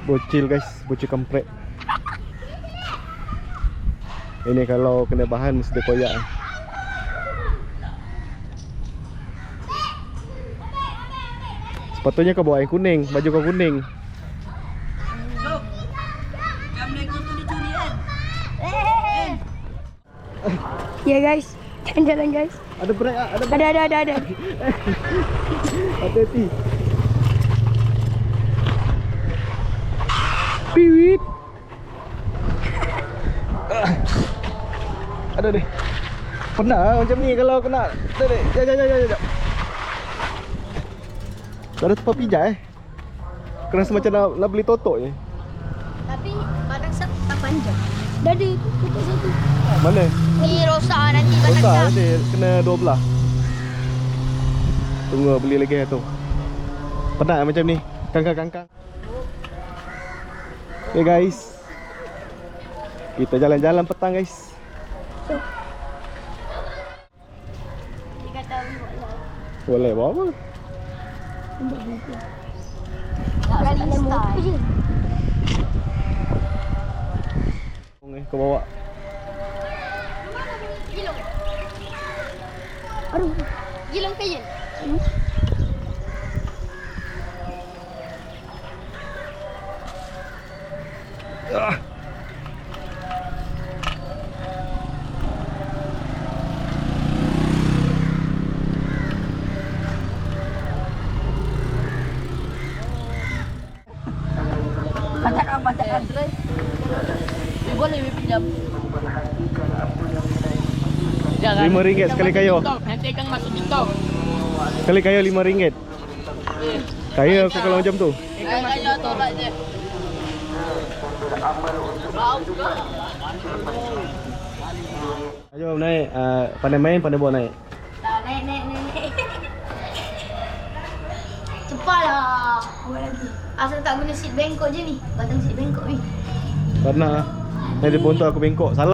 Bocil guys, bocil kampret. Ini kalau kena bahan mesti dia koyak. Sepatutnya kau bawa air kuning, baju kau kuning. Ya guys, jalan-jalan guys. Ada break ah, ada break. Ada. Hati-hati. Piwit. Ada deh. Pernah macam ni kalau kena. Dek. Jap. Dah ada tempat pijak Kena semacam nak beli totok je. Tapi batang tak panjang. Dah ada totok satu. Mana? Ni rosak nanti batang Rosak tak. nanti kena dua belah. Tunggu beli lagi tu. Penat macam ni. Kangkang. Okay guys, kita jalan-jalan petang guys. Dia kata Boleh bawa apa? tak kali style. Kau bawa. Gilong. Aduh, gilong kayu. Bacakan. Boleh pinjam. RM5 sekali kayu. Nanti kan masuk TikTok. Sekali kayu RM5. Kaya aku kalau macam tu. Kayu tolak je. Ayo naik, pandai main, pandai bawa naik. Naik. Cepatlah. Buat lagi. Asal tak guna seat bengkok je ni. Batang seat bengkok ni. Tak nak. Nanti dia bontot aku bengkok. Salah.